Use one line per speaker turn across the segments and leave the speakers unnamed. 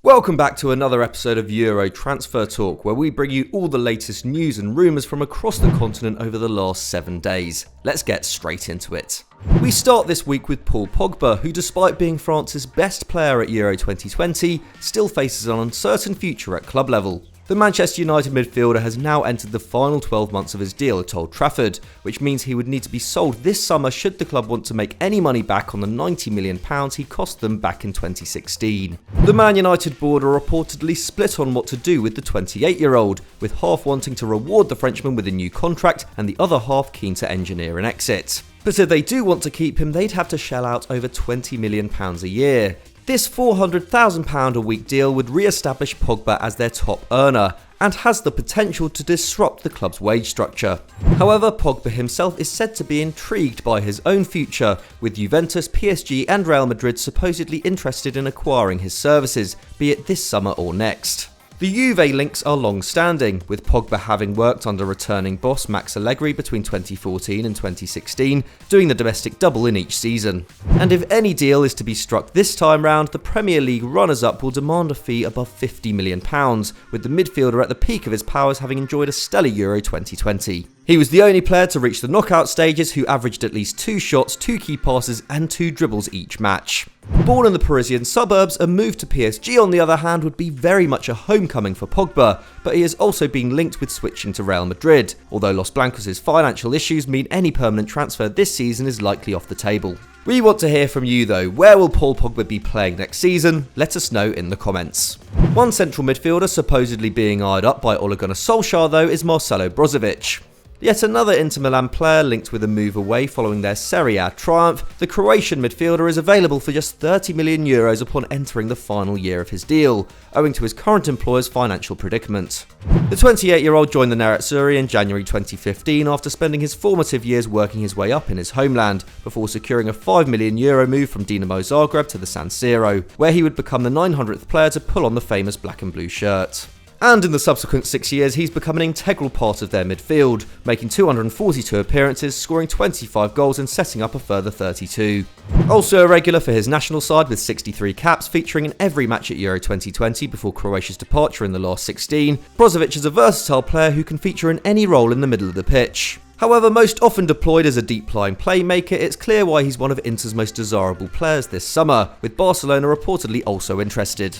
Welcome back to another episode of Euro Transfer Talk, where we bring you all the latest news and rumours from across the continent over the last 7 days. Let's get straight into it. We start this week with Paul Pogba, who despite being France's best player at Euro 2020, still faces an uncertain future at club level. The Manchester United midfielder has now entered the final 12 months of his deal at Old Trafford, which means he would need to be sold this summer should the club want to make any money back on the £90 million he cost them back in 2016. The Man United board are reportedly split on what to do with the 28-year-old, with half wanting to reward the Frenchman with a new contract and the other half keen to engineer an exit. But if they do want to keep him, they'd have to shell out over £20 million a year. This £400,000 a week deal would re-establish Pogba as their top earner, and has the potential to disrupt the club's wage structure. However, Pogba himself is said to be intrigued by his own future, with Juventus, PSG and Real Madrid supposedly interested in acquiring his services, be it this summer or next. The Juve links are long-standing, with Pogba having worked under returning boss Max Allegri between 2014 and 2016, doing the domestic double in each season. And if any deal is to be struck this time round, the Premier League runners-up will demand a fee above £50 million, with the midfielder at the peak of his powers having enjoyed a stellar Euro 2020. He was the only player to reach the knockout stages who averaged at least 2 shots, 2 key passes and 2 dribbles each match. Born in the Parisian suburbs, a move to PSG on the other hand would be very much a homecoming for Pogba, but he has also been linked with switching to Real Madrid, although Los Blancos' financial issues mean any permanent transfer this season is likely off the table. We want to hear from you though. Where will Paul Pogba be playing next season? Let us know in the comments. One central midfielder supposedly being eyed up by Ole Gunnar Solskjaer though is Marcelo Brozovic. Yet another Inter Milan player linked with a move away following their Serie A triumph, the Croatian midfielder is available for just €30 million upon entering the final year of his deal, owing to his current employer's financial predicament. The 28-year-old joined the Nerazzurri in January 2015 after spending his formative years working his way up in his homeland, before securing a €5 million move from Dinamo Zagreb to the San Siro, where he would become the 900th player to pull on the famous black and blue shirt. And in the subsequent 6 years, he's become an integral part of their midfield, making 242 appearances, scoring 25 goals and setting up a further 32. Also a regular for his national side with 63 caps, featuring in every match at Euro 2020 before Croatia's departure in the last 16, Brozovic is a versatile player who can feature in any role in the middle of the pitch. However, most often deployed as a deep-lying playmaker, it's clear why he's one of Inter's most desirable players this summer, with Barcelona reportedly also interested.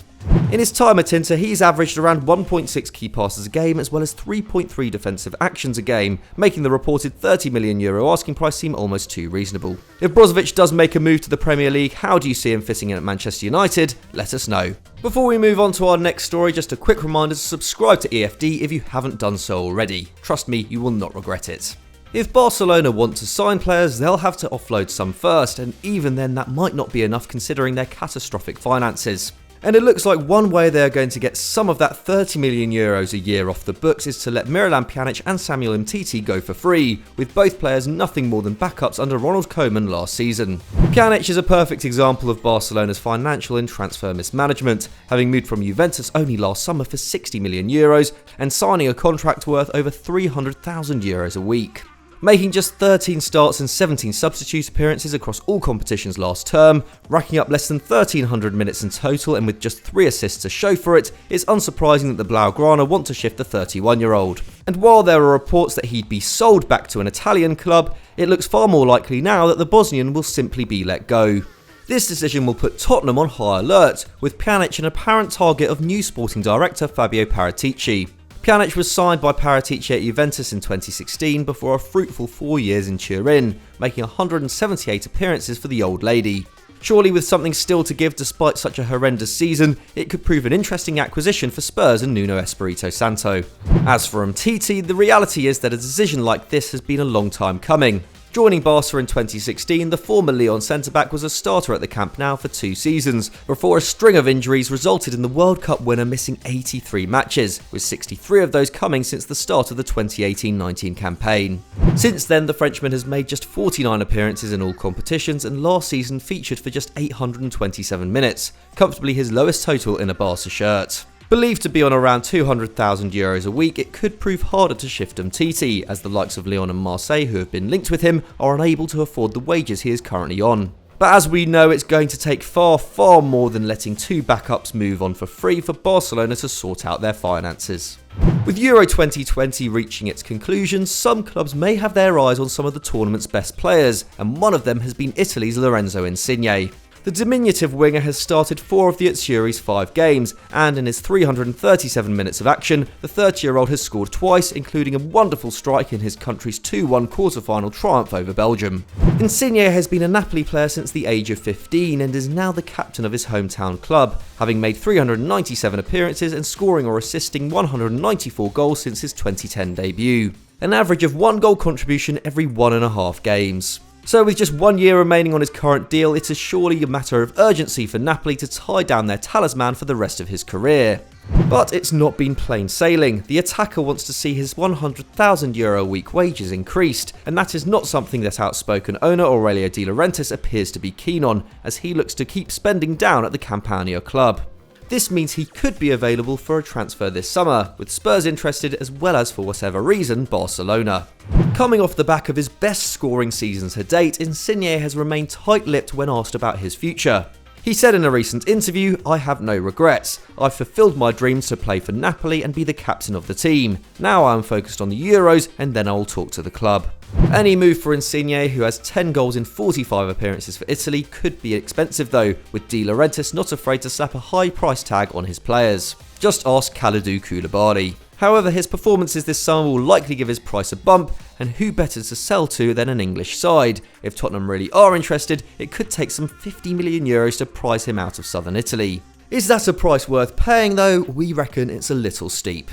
In his time at Inter, he's averaged around 1.6 key passes a game as well as 3.3 defensive actions a game, making the reported €30 million asking price seem almost too reasonable. If Brozovic does make a move to the Premier League, how do you see him fitting in at Manchester United? Let us know. Before we move on to our next story, just a quick reminder to subscribe to EFD if you haven't done so already. Trust me, you will not regret it. If Barcelona want to sign players, they'll have to offload some first, and even then that might not be enough considering their catastrophic finances. And it looks like one way they are going to get some of that €30 million a year off the books is to let Miralem, Pjanic and Samuel Umtiti go for free, with both players nothing more than backups under Ronald Koeman last season. Pjanic is a perfect example of Barcelona's financial and transfer mismanagement, having moved from Juventus only last summer for €60 million and signing a contract worth over €300,000 a week. Making just 13 starts and 17 substitute appearances across all competitions last term, racking up less than 1,300 minutes in total and with just 3 assists to show for it, it's unsurprising that the Blaugrana want to shift the 31-year-old. And while there are reports that he'd be sold back to an Italian club, it looks far more likely now that the Bosnian will simply be let go. This decision will put Tottenham on high alert, with Pjanic an apparent target of new sporting director Fabio Paratici. Pjanic was signed by Paratici at Juventus in 2016 before a fruitful 4 years in Turin, making 178 appearances for the old lady. Surely with something still to give despite such a horrendous season, it could prove an interesting acquisition for Spurs and Nuno Espirito Santo. As for Umtiti, the reality is that a decision like this has been a long time coming. Joining Barca in 2016, the former Lyon centre-back was a starter at the Camp Nou for 2 seasons, before a string of injuries resulted in the World Cup winner missing 83 matches, with 63 of those coming since the start of the 2018-19 campaign. Since then, the Frenchman has made just 49 appearances in all competitions and last season featured for just 827 minutes, comfortably his lowest total in a Barca shirt. Believed to be on around €200,000 a week, it could prove harder to shift Umtiti, as the likes of Lyon and Marseille who have been linked with him are unable to afford the wages he is currently on. But as we know, it's going to take far more than letting two backups move on for free for Barcelona to sort out their finances. With Euro 2020 reaching its conclusion, some clubs may have their eyes on some of the tournament's best players, and one of them has been Italy's Lorenzo Insigne. The diminutive winger has started 4 of the Azzurri's 5 games, and in his 337 minutes of action, the 30-year-old has scored twice, including a wonderful strike in his country's 2-1 quarter-final triumph over Belgium. Insigne has been a Napoli player since the age of 15 and is now the captain of his hometown club, having made 397 appearances and scoring or assisting 194 goals since his 2010 debut. An average of 1 goal contribution every 1.5 games. So with just 1 year remaining on his current deal, it is surely a matter of urgency for Napoli to tie down their talisman for the rest of his career. But it's not been plain sailing. The attacker wants to see his €100,000 a week wages increased, and that is not something that outspoken owner Aurelio De Laurentiis appears to be keen on, as he looks to keep spending down at the Campania club. This means he could be available for a transfer this summer, with Spurs interested as well as, for whatever reason, Barcelona. Coming off the back of his best scoring season to date, Insigne has remained tight-lipped when asked about his future. He said in a recent interview, "I have no regrets. I've fulfilled my dreams to play for Napoli and be the captain of the team. Now I am focused on the Euros and then I will talk to the club." Any move for Insigne, who has 10 goals in 45 appearances for Italy, could be expensive though, with De Laurentiis not afraid to slap a high price tag on his players. Just ask Kalidou Koulibaly. However, his performances this summer will likely give his price a bump, and who better to sell to than an English side? If Tottenham really are interested, it could take some €50 million to price him out of southern Italy. Is that a price worth paying though? We reckon it's a little steep.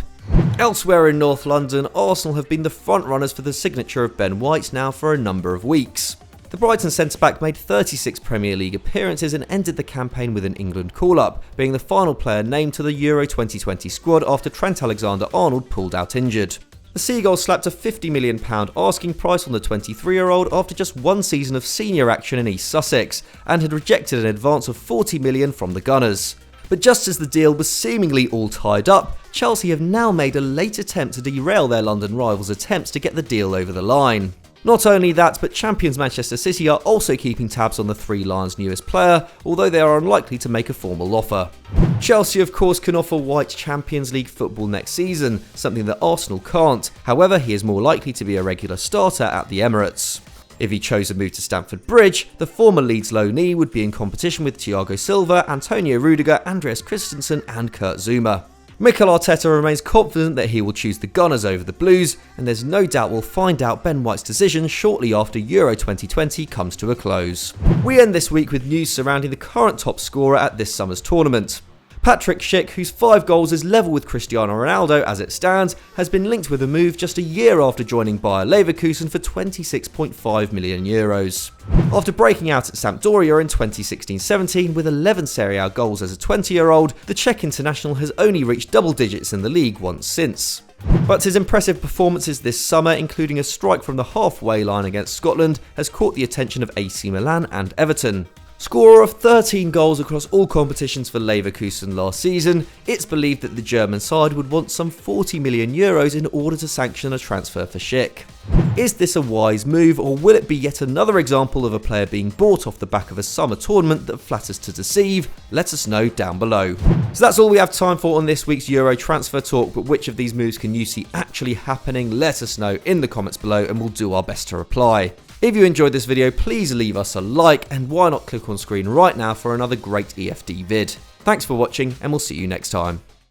Elsewhere in North London, Arsenal have been the front-runners for the signature of Ben White now for a number of weeks. The Brighton centre-back made 36 Premier League appearances and ended the campaign with an England call-up, being the final player named to the Euro 2020 squad after Trent Alexander-Arnold pulled out injured. The Seagulls slapped a £50 million asking price on the 23-year-old after just 1 season of senior action in East Sussex, and had rejected an advance of £40 million from the Gunners. But just as the deal was seemingly all tied up, Chelsea have now made a late attempt to derail their London rivals' attempts to get the deal over the line. Not only that, but champions Manchester City are also keeping tabs on the Three Lions' newest player, although they are unlikely to make a formal offer. Chelsea of course can offer White Champions League football next season, something that Arsenal can't. However, he is more likely to be a regular starter at the Emirates. If he chose a move to Stamford Bridge, the former Leeds loanee would be in competition with Thiago Silva, Antonio Rudiger, Andreas Christensen and Kurt Zouma. Mikel Arteta remains confident that he will choose the Gunners over the Blues, and there's no doubt we'll find out Ben White's decision shortly after Euro 2020 comes to a close. We end this week with news surrounding the current top scorer at this summer's tournament. Patrick Schick, whose 5 goals is level with Cristiano Ronaldo as it stands, has been linked with a move just a year after joining Bayer Leverkusen for €26.5 million. After breaking out at Sampdoria in 2016-17 with 11 Serie A goals as a 20-year-old, the Czech international has only reached double digits in the league once since. But his impressive performances this summer, including a strike from the halfway line against Scotland, has caught the attention of AC Milan and Everton. Scorer of 13 goals across all competitions for Leverkusen last season, it's believed that the German side would want some €40 million in order to sanction a transfer for Schick. Is this a wise move, or will it be yet another example of a player being bought off the back of a summer tournament that flatters to deceive? Let us know down below. So that's all we have time for on this week's Euro transfer talk, but which of these moves can you see actually happening? Let us know in the comments below and we'll do our best to reply. If you enjoyed this video, please leave us a like, and why not click on screen right now for another great EFD vid. Thanks for watching, and we'll see you next time.